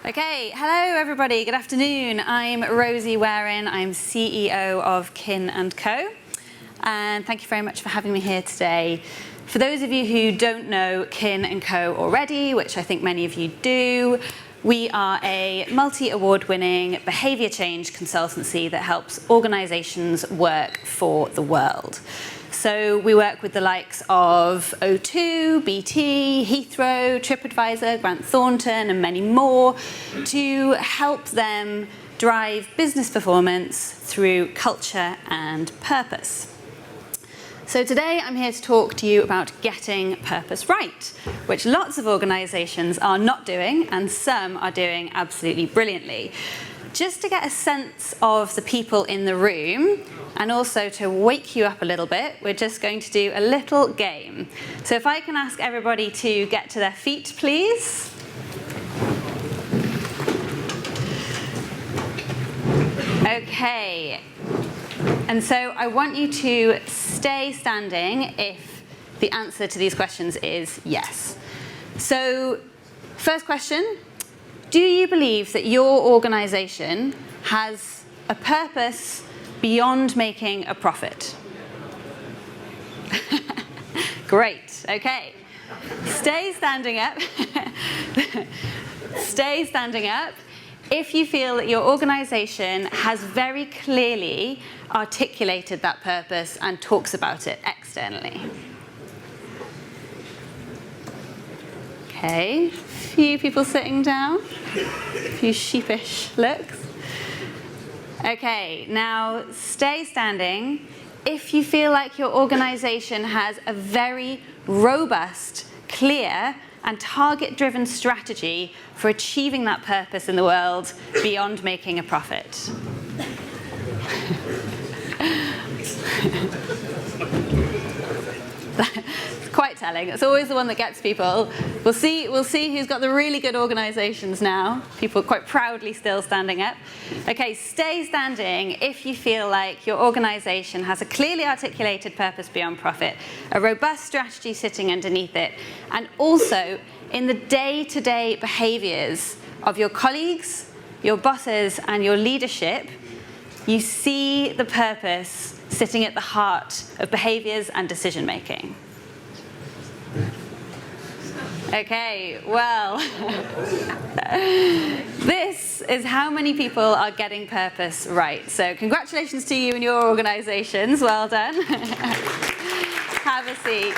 Okay, hello everybody, good afternoon. I'm Rosie Warin, I'm CEO of Kin&Co. And thank you very much for having me here today. For those of you who don't know Kin&Co already, which I think many of you do, we are a multi-award winning behaviour change consultancy that helps organisations work for the world. So we work with the likes of O2, BT, Heathrow, TripAdvisor, Grant Thornton and many more to help them drive business performance through culture and purpose. So today I'm here to talk to you about getting purpose right, which lots of organisations are not doing and some are doing absolutely brilliantly. Just to get a sense of the people in the room and also to wake you up a little bit, we're just going to do a little game. So if I can ask everybody to get to their feet, please. Okay. And so I want you to stay standing if the answer to these questions is yes. So first question, do you believe that your organisation has a purpose beyond making a profit? Great, okay. Stay standing up. Stay standing up if you feel that your organisation has very clearly articulated that purpose and talks about it externally. Okay, few people sitting down, a few sheepish looks. Okay, now stay standing if you feel like your organisation has a very robust, clear and target-driven strategy for achieving that purpose in the world beyond making a profit. It's quite telling. It's always the one that gets people. We'll see who's got the really good organisations now. People quite proudly still standing up. Okay, stay standing if you feel like your organisation has a clearly articulated purpose beyond profit, a robust strategy sitting underneath it, and also in the day-to-day behaviours of your colleagues, your bosses, and your leadership, you see the purpose sitting at the heart of behaviours and decision making. Okay, well, this is how many people are getting purpose right. So congratulations to you and your organisations. Well done. Have a seat.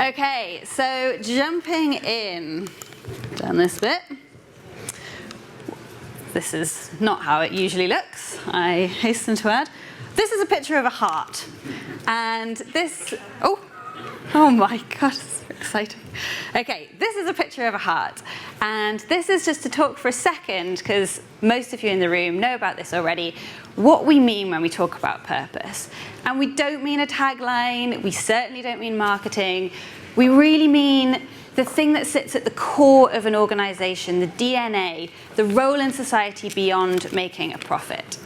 Okay, so jumping in down this bit. This is not how it usually looks, I hasten to add. This is a picture of a heart. And this, oh my God, it's so exciting. Okay, this is a picture of a heart. And this is just to talk for a second, because most of you in the room know about this already, what we mean when we talk about purpose. And we don't mean a tagline, we certainly don't mean marketing. We really mean the thing that sits at the core of an organisation, the DNA, the role in society beyond making a profit.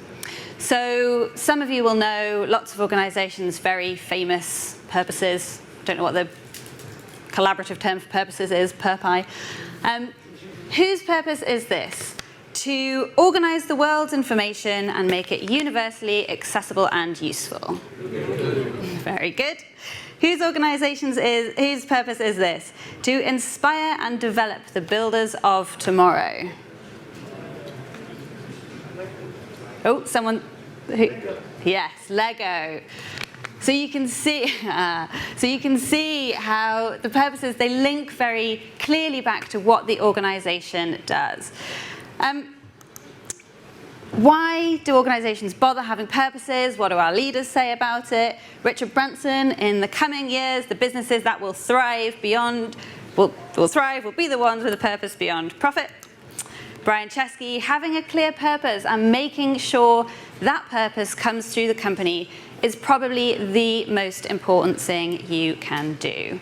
So some of you will know lots of organisations, very famous purposes. Don't know what the collaborative term for purposes is, purpi. Whose purpose is this? To organise the world's information and make it universally accessible and useful. Very good. Whose purpose is this? To inspire and develop the builders of tomorrow. Oh, someone who? Yes, Lego. So you can see how the purposes, they link very clearly back to what the organisation does. Why do organisations bother having purposes? What do our leaders say about it? Richard Branson, in the coming years, the businesses that will thrive will be the ones with a purpose beyond profit. Brian Chesky, having a clear purpose and making sure that purpose comes through the company is probably the most important thing you can do.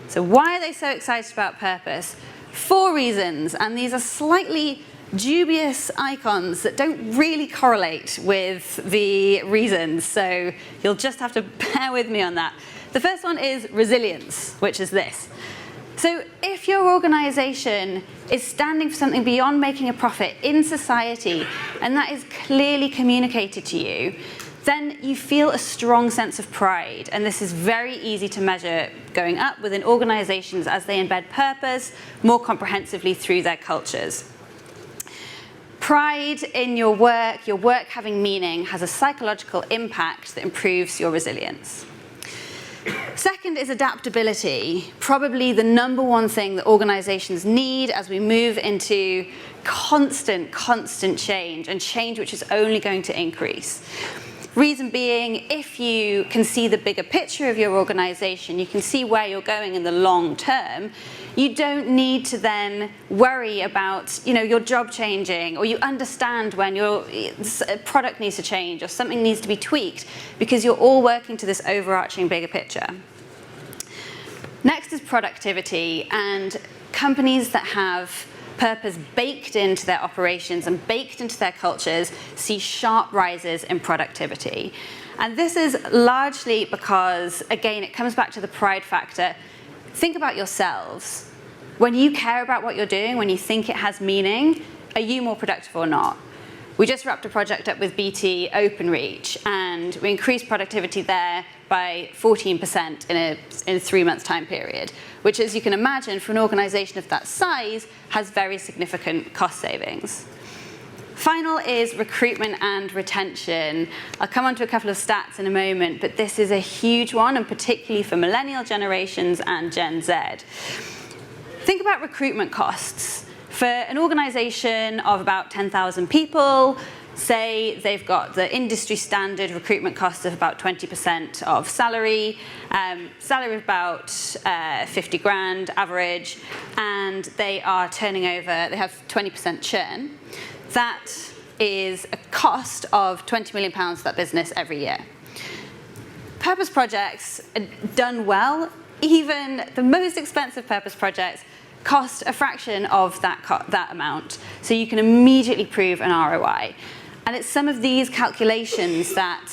So why are they so excited about purpose? 4 reasons, and these are slightly dubious icons that don't really correlate with the reasons, so you'll just have to bear with me on that. The first one is resilience, which is this. So if your organization is standing for something beyond making a profit in society, and that is clearly communicated to you, then you feel a strong sense of pride. And this is very easy to measure going up within organizations as they embed purpose more comprehensively through their cultures. Pride in your work having meaning, has a psychological impact that improves your resilience. Second is adaptability, probably the number one thing that organizations need as we move into constant change, and change which is only going to increase. Reason being, if you can see the bigger picture of your organization, you can see where you're going in the long term, you don't need to then worry about, your job changing, or you understand when your product needs to change or something needs to be tweaked, because you're all working to this overarching bigger picture. Next is productivity, and companies that have purpose baked into their operations and baked into their cultures see sharp rises in productivity. And this is largely because, again, it comes back to the pride factor. Think about yourselves. When you care about what you're doing, when you think it has meaning, are you more productive or not? We just wrapped a project up with BT Openreach, and we increased productivity there by 14% in a 3-month time period, which, as you can imagine, for an organization of that size, has very significant cost savings. Final is recruitment and retention. I'll come on to a couple of stats in a moment, but this is a huge one, and particularly for millennial generations and Gen Z. Think about recruitment costs. For an organization of about 10,000 people, say they've got the industry standard recruitment cost of about 20% of salary, salary of about 50 grand average, and they are turning over, they have 20% churn. That is a cost of £20 million to that business every year. Purpose projects done well, even the most expensive purpose projects, cost a fraction of that amount. So you can immediately prove an ROI. And it's some of these calculations that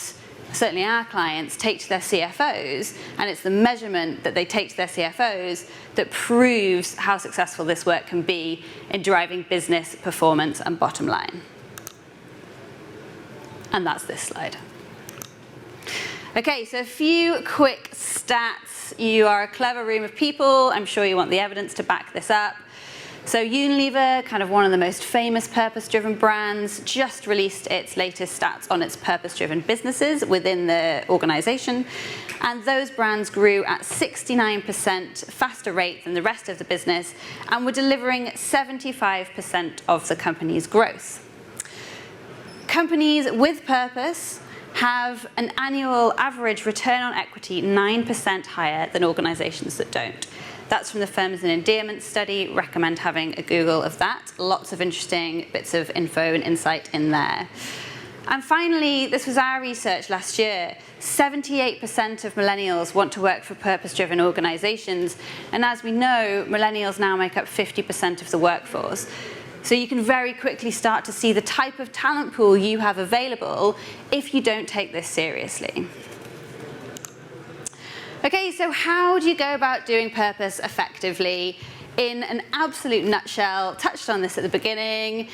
certainly our clients take to their CFOs, and it's the measurement that they take to their CFOs that proves how successful this work can be in driving business performance and bottom line. And that's this slide. Okay, so a few quick stats. You are a clever room of people. I'm sure you want the evidence to back this up. So Unilever, kind of one of the most famous purpose-driven brands, just released its latest stats on its purpose-driven businesses within the organization. And those brands grew at 69% faster rate than the rest of the business, and were delivering 75% of the company's growth. Companies with purpose have an annual average return on equity 9% higher than organizations that don't. That's from the Firms and Endearment study. Recommend having a Google of that. Lots of interesting bits of info and insight in there. And finally, this was our research last year. 78% of millennials want to work for purpose-driven organizations. And as we know, millennials now make up 50% of the workforce. So you can very quickly start to see the type of talent pool you have available if you don't take this seriously. Okay, so how do you go about doing purpose effectively? In an absolute nutshell, touched on this at the beginning,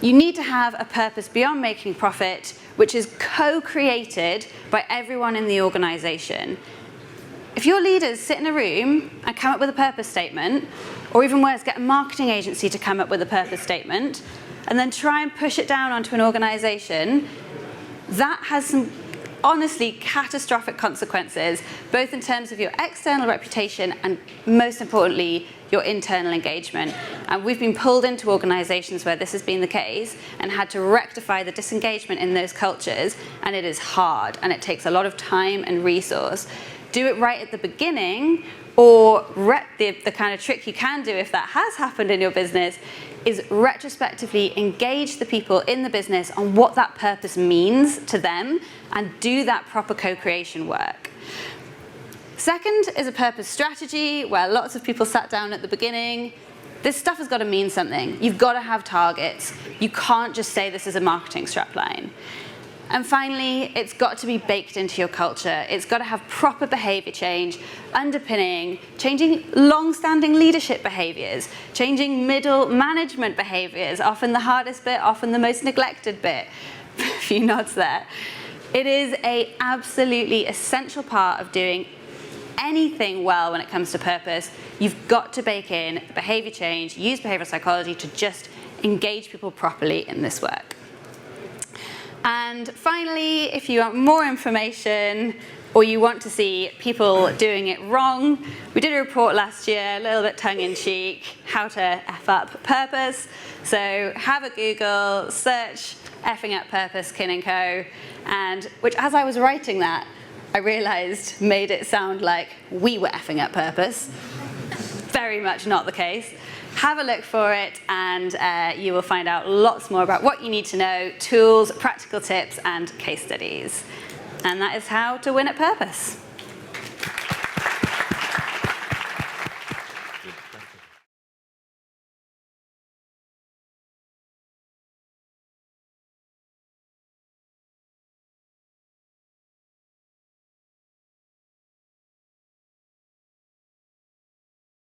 you need to have a purpose beyond making profit, which is co-created by everyone in the organization. If your leaders sit in a room and come up with a purpose statement, or even worse, get a marketing agency to come up with a purpose statement, and then try and push it down onto an organization, that has some honestly catastrophic consequences, both in terms of your external reputation and, most importantly, your internal engagement. And we've been pulled into organizations where this has been the case and had to rectify the disengagement in those cultures, and it is hard, and it takes a lot of time and resource. Do it right at the beginning, or the kind of trick you can do if that has happened in your business is retrospectively engage the people in the business on what that purpose means to them and do that proper co-creation work. Second is a purpose strategy, where lots of people sat down at the beginning. This stuff has got to mean something. You've got to have targets. You can't just say this is a marketing strapline. And finally, it's got to be baked into your culture. It's got to have proper behavior change, underpinning, changing long-standing leadership behaviors, changing middle management behaviors, often the hardest bit, often the most neglected bit. A few nods there. It is an absolutely essential part of doing anything well when it comes to purpose. You've got to bake in behavior change, use behavioral psychology to just engage people properly in this work. And finally, if you want more information or you want to see people doing it wrong, we did a report last year, a little bit tongue-in-cheek, how to F up purpose. So have a Google, search effing up purpose Kin&Co, and which, as I was writing that, I realized made it sound like we were effing up purpose. Very much not the case. Have a look for it, and you will find out lots more about what you need to know, tools, practical tips, and case studies. And that is how to win at purpose.